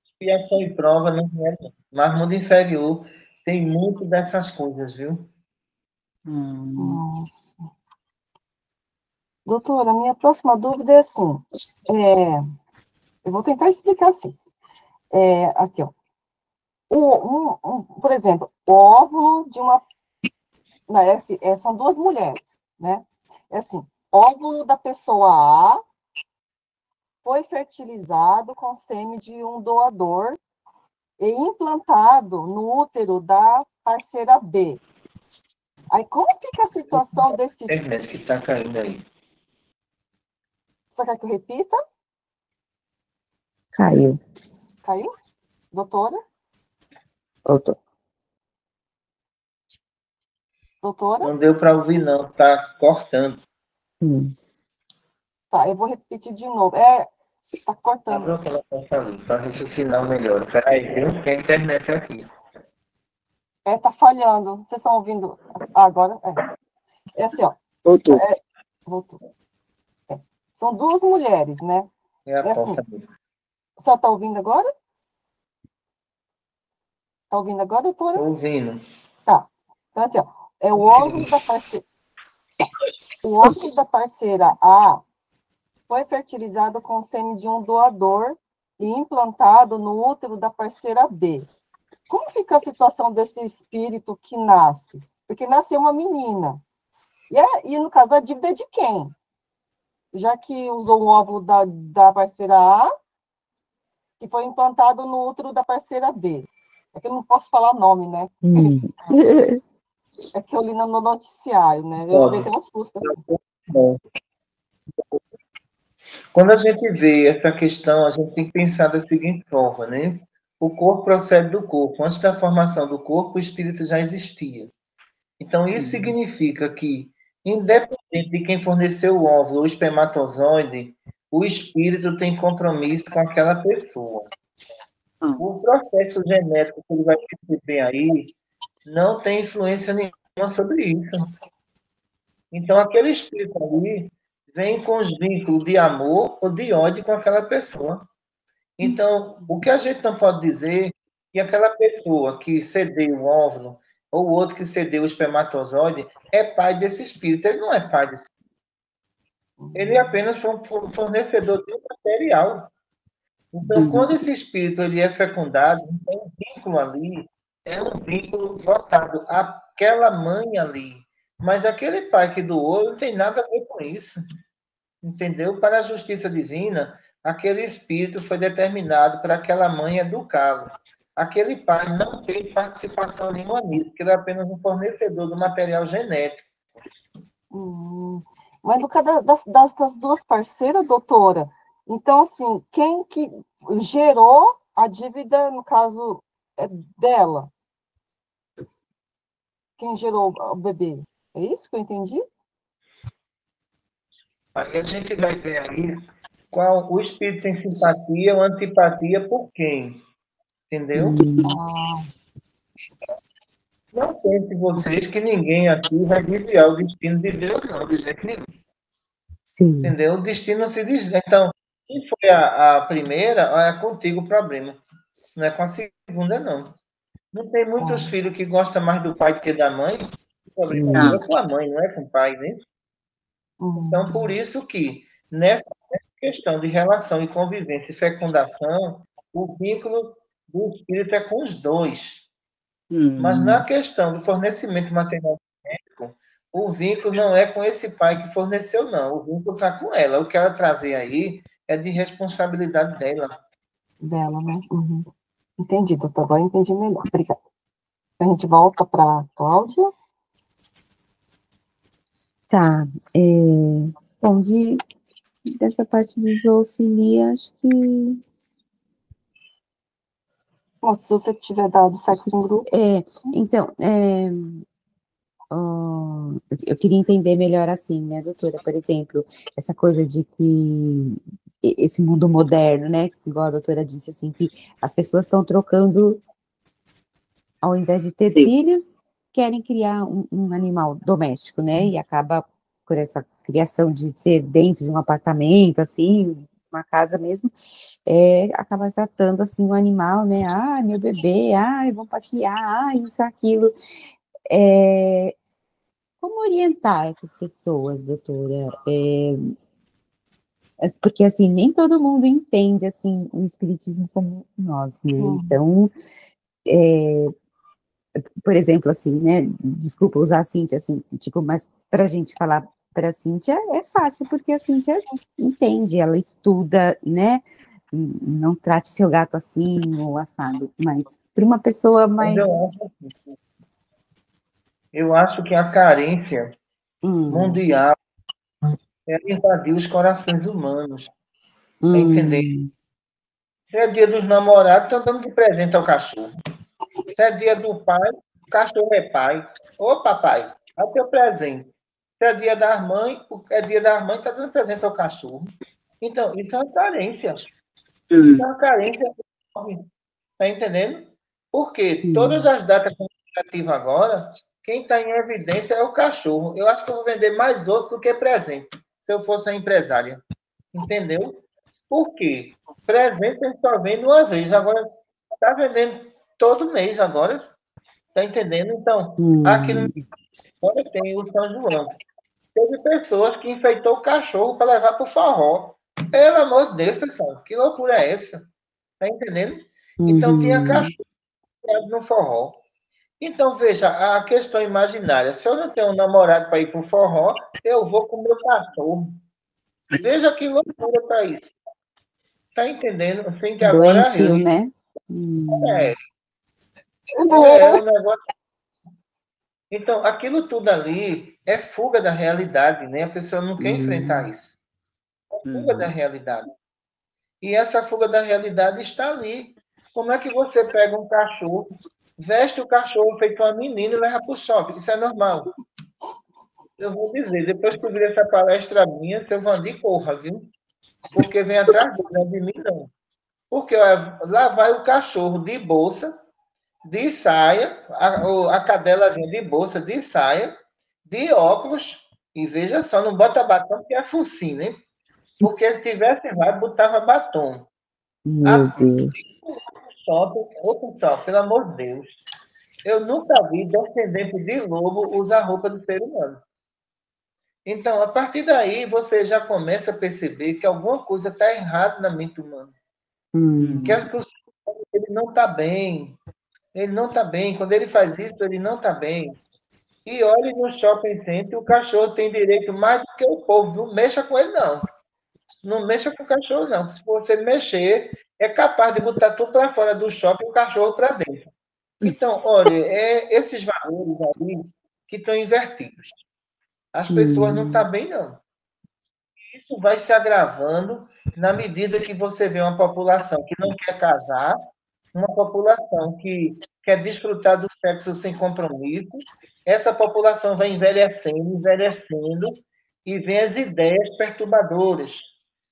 Expiação e prova não vieram, não. Mas mundo inferior tem muito dessas coisas, viu? Nossa. Doutora, minha próxima dúvida é assim, eu vou tentar explicar assim. Aqui, ó. Por exemplo, o óvulo de uma... Não, são duas mulheres, né? É assim, óvulo da pessoa A foi fertilizado com sêmen de um doador e implantado no útero da parceira B. Aí, como fica a situação desses... Internet que está caindo aí. Você quer que eu repita? Caiu. Caiu? Doutora? Voltou. Doutora? Não deu para ouvir, não. Está cortando. Tá, eu vou repetir de novo. Tá cortando. Abre aquela porta ali, para ver se o final melhora. Peraí, viu? Tem internet aqui. Tá falhando. Vocês estão ouvindo? Agora, é assim, ó. Voltou. Voltou. São duas mulheres, né? É a assim. porta ali. A senhora está ouvindo agora? Está ouvindo agora, doutora? Tô ouvindo. Tá. Então, assim, ó, o óvulo da parceira... O óvulo da parceira A foi fertilizado com o sêmen de um doador e implantado no útero da parceira B. Como fica a situação desse espírito que nasce? Porque nasceu uma menina. E no caso, a dívida é de quem? Já que usou o óvulo da parceira A, que foi implantado no útero da parceira B. É que eu não posso falar nome, né? É que eu li no noticiário, né? Eu levei até um susto, assim. Quando a gente vê essa questão, a gente tem que pensar da seguinte forma, né? O corpo procede do corpo. Antes da formação do corpo, o espírito já existia. Então, isso significa que, independente de quem forneceu o óvulo ou o espermatozoide, o espírito tem compromisso com aquela pessoa. O processo genético que ele vai receber aí não tem influência nenhuma sobre isso. Então, aquele espírito ali vem com os vínculos de amor ou de ódio com aquela pessoa. Então, o que a gente não pode dizer é que aquela pessoa que cedeu o óvulo ou o outro que cedeu o espermatozoide é pai desse espírito. Ele não é pai desse espírito. Ele apenas foi um fornecedor de um material. Então, quando esse espírito ele é fecundado, então, o vínculo ali é um vínculo voltado àquela mãe ali. Mas aquele pai que doou não tem nada a ver com isso. Entendeu? Para a justiça divina, aquele espírito foi determinado para aquela mãe educá-lo. Aquele pai não tem participação nenhuma nisso, porque ele é apenas um fornecedor do material genético. Mas no caso das duas parceiras, doutora, então, assim, quem que gerou a dívida, no caso, é dela? Quem gerou o bebê? É isso que eu entendi? Aí a gente vai ver aí qual o espírito tem simpatia ou antipatia por quem. Entendeu? Não pense vocês que ninguém aqui vai desviar o destino de Deus, não, de jeito nenhum. Sim. Entendeu? O destino não se diz. Então, quem foi a primeira, é contigo o problema. Não é com a segunda, não. Não tem muitos filhos que gostam mais do pai do que da mãe? O problema é com a mãe, não é com o pai, né? Então, por isso que, nessa questão de relação e convivência e fecundação, o vínculo do espírito é com os dois. Mas na questão do fornecimento material genético, o vínculo não é com esse pai que forneceu, não. O vínculo está com ela. O que ela trazer aí é de responsabilidade dela. Dela, né? Entendi, doutor. Agora entendi melhor. Obrigada. A gente volta para a Cláudia. Tá. Bom, dessa parte de zoofilia, acho que Ou se você tiver dado sexo em grupo. Então, eu queria entender melhor assim, né, doutora, por exemplo, essa coisa de que esse mundo moderno, né, igual a doutora disse, assim, que as pessoas estão trocando, ao invés de ter filhos, querem criar um animal doméstico, né, e acaba por essa criação de ser dentro de um apartamento, assim, uma casa mesmo, acaba tratando, assim, o animal, né, meu bebê, vamos passear, isso, aquilo, como orientar essas pessoas, doutora? Porque, assim, nem todo mundo entende, assim, o espiritismo como nós, né? Então, por exemplo, assim, né? Desculpa usar a Cíntia, assim, tipo, mas para a gente falar para a Cíntia é fácil, porque a Cíntia entende, ela estuda, né? Não trate seu gato assim ou assado, mas para uma pessoa Mas mais. eu acho que a carência mundial invadir os corações humanos. Tá entendendo? Se é dia dos namorados, estão dando de presente ao cachorro. Se é dia do pai, o cachorro é pai. Ô, papai, dá teu presente. Se é dia das mães, está dando presente ao cachorro. Então, isso é uma carência. Isso é uma carência enorme. Tá entendendo? Porque todas as datas comemorativas agora, quem está em evidência é o cachorro. Eu acho que eu vou vender mais osso do que presente, se eu fosse a empresária. Entendeu? Por quê? Presente a gente só vende uma vez. Agora, está vendendo todo mês agora. Está entendendo? Então, aqui no agora tem o São João. Teve pessoas que enfeitou o cachorro para levar para o forró. Pelo amor de Deus, pessoal, que loucura é essa? Está entendendo? Então, tinha cachorro no forró. Então, veja, a questão imaginária. Se eu não tenho um namorado para ir para o forró, eu vou com o meu cachorro. Veja que loucura para isso. Tá entendendo? Assim que agora doentio, né? É um negócio. Então, aquilo tudo ali é fuga da realidade, né? A pessoa não quer enfrentar isso. É fuga da realidade. E essa fuga da realidade está ali. Como é que você pega um cachorro, veste o cachorro feito uma menina e leva para o shopping? Isso é normal. Eu vou dizer, depois que eu vir essa palestra minha, seu Vandi corra, viu? Porque vem atrás dele, não é de mim, não. Porque lá vai o cachorro de bolsa, de saia, a cadelazinha de bolsa, de saia, de óculos, e veja só, não bota batom porque é focinho, né? Porque se tivesse vai, botava batom. Meu Deus. Outro só, pelo amor de Deus. Eu nunca vi descendente de lobo usar roupa do ser humano. Então, a partir daí, você já começa a perceber que alguma coisa está errada na mente humana. Que o ser humano, ele não está bem. Ele não está bem. Quando ele faz isso, ele não está bem. E olhe no shopping center, o cachorro tem direito mais do que o povo. Não mexa com ele, não. Não mexa com o cachorro, não. Se você mexer, é capaz de botar tudo para fora do shopping e o cachorro para dentro. Então, olha, esses valores ali que estão invertidos. As pessoas não estão bem, não. Isso vai se agravando na medida que você vê uma população que não quer casar, uma população que quer desfrutar do sexo sem compromisso. Essa população vai envelhecendo, envelhecendo, e vem as ideias perturbadoras.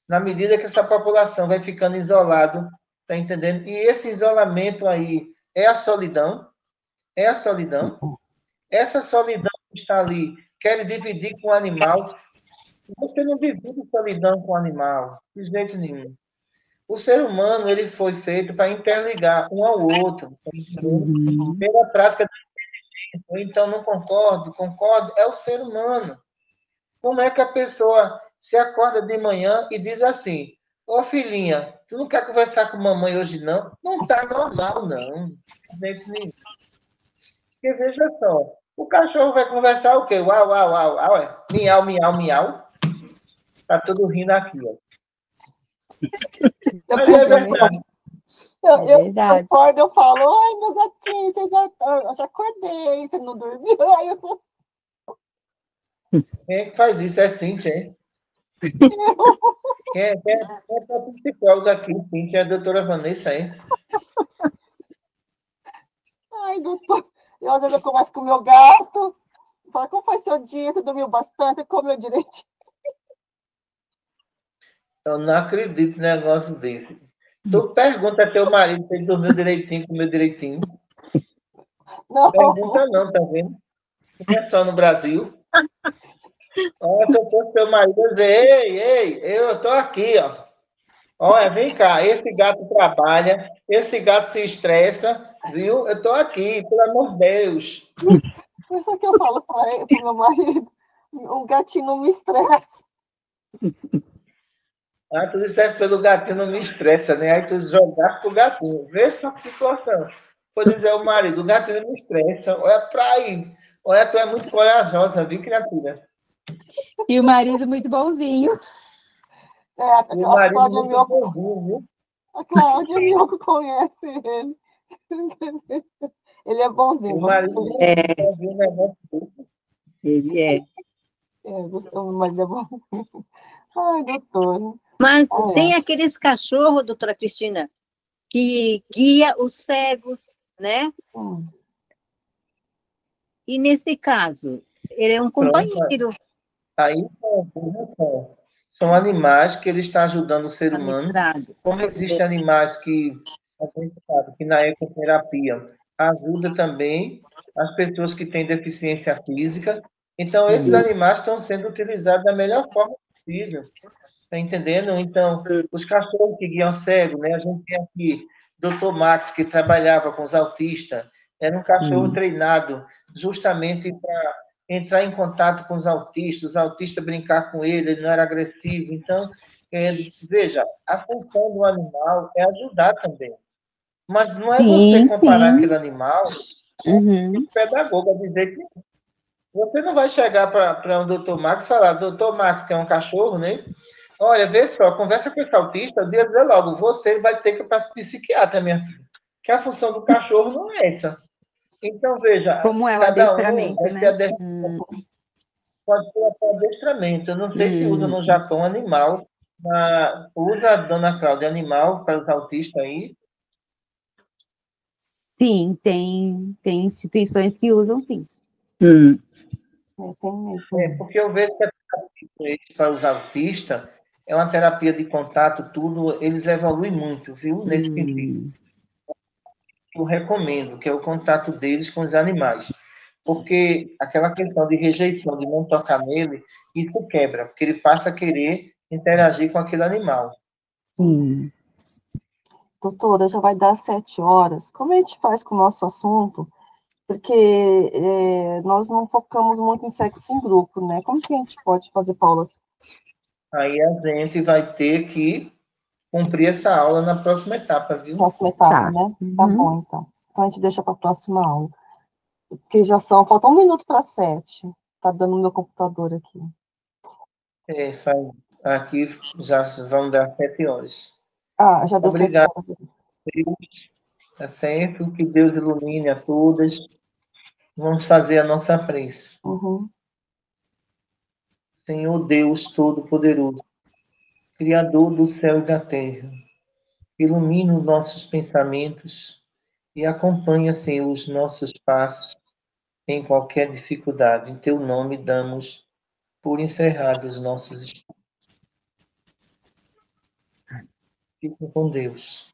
Na medida que essa população vai ficando isolada, tá entendendo? E esse isolamento aí é a solidão, é a solidão. Essa solidão que está ali, quer dividir com o animal. Você não divide solidão com o animal, de jeito nenhum. O ser humano ele foi feito para interligar um ao outro, pela prática do entendimento. Então, não concordo, concordo, é o ser humano. Como é que a pessoa se acorda de manhã e diz assim, ô filhinha, tu não quer conversar com mamãe hoje, não? Não está normal, não. De jeito nenhum. Porque veja só, o cachorro vai conversar o quê? Uau, uau, uau, uau, miau, miau, miau. Tá tudo rindo aqui, ó. Mas é verdade. Eu acordo, eu falo, ai, meu gatinho, eu já acordei, você não dormiu? Aí eu sou... Quem é que faz isso? É Cíntia, hein? Quem é a psicóloga aqui? Cíntia, é a doutora Vanessa, hein? E às vezes eu converso com o meu gato, falo, como foi seu dia? Você dormiu bastante? Você comeu direito? Eu não acredito em negócio desse. Tu pergunta a teu marido se ele dormiu direitinho, comeu direitinho. Não, Pergunta não, tá vendo? Não é só no Brasil. Olha, se eu fosse teu marido, eu ia dizer, ei, eu tô aqui, ó. Olha, vem cá, esse gato trabalha, esse gato se estressa, viu? Eu tô aqui, pelo amor de Deus. isso que eu falo para o meu marido. O gatinho não me estressa. Ah, tu disseste pelo gatinho, não me estressa, né? Aí tu jogaste pro gatinho. Vê só que situação. Foi dizer ao marido, o gatinho não me estressa. Olha pra aí. Olha, tu é muito corajosa, viu, criatura? E o marido muito bonzinho. E o A marido Cláudia muito Mioco, bonzinho, viu? a Cláudia Mioco conhece ele. Ele é bonzinho. O marido É, muito bonzinho, negócio desse. ele é. O marido é bonzinho. Ai, doutor. Mas Olha, tem aqueles cachorros, doutora Cristina, que guia os cegos, né? sim. E nesse caso, ele é um Pronto. companheiro Aí são animais que ele está ajudando o ser humano. amestrado. Como existem animais que a gente sabe que na ecoterapia ajuda também as pessoas que têm deficiência física. Então, esses animais estão sendo utilizados da melhor forma possível. Está entendendo? Então, os cachorros que guiam cego, né? A gente tem aqui Dr. Max, que trabalhava com os autistas. Era um cachorro treinado justamente para entrar em contato com os autistas brincar com ele, ele não era agressivo. Então, veja, a função do animal é ajudar também. Mas não é você Sim, comparar sim. aquele animal Uhum. com pedagogo, a dizer que você não vai chegar para um doutor Max e falar, doutor Max, que é um cachorro, né? Olha, vê só, conversa com esse autista, dizer logo, você vai ter que ir para psiquiatra, minha filha. Que a função do cachorro não é essa. Então, veja, Como é o cada um adestramento, vai né? ser pode ser até adestramento. Eu não sei se usa no Hum. Japão animal. Usa a dona Cláudia animal para os autistas aí. Sim, tem instituições que usam, sim. Tem mesmo. Porque eu vejo que a terapia para os autistas é uma terapia de contato, tudo, eles evoluem muito, viu? Nesse sentido. Eu recomendo, que é o contato deles com os animais. Porque aquela questão de rejeição, de não tocar nele, isso quebra, porque ele passa a querer interagir com aquele animal. Sim. Doutora, já vai dar 7 horas. Como a gente faz com o nosso assunto? Porque nós não focamos muito em sexo em grupo, né? Como que a gente pode fazer, Paula? Aí a gente vai ter que cumprir essa aula na próxima etapa, viu? Próxima etapa, Tá. né? Tá Uhum. bom, então. Então a gente deixa para a próxima aula. Porque falta 1 minuto para 7. Tá dando no meu computador aqui. Aqui já vão dar 7 horas. Ah, já deu 7 Obrigado, horas. Deus. Tá certo? Que Deus ilumine a todas. Vamos fazer a nossa prece. Uhum. Senhor Deus Todo-Poderoso, Criador do céu e da terra, ilumina os nossos pensamentos e acompanha, Senhor, os nossos passos em qualquer dificuldade. Em teu nome damos por encerrados os nossos estudos. Fiquem com Deus.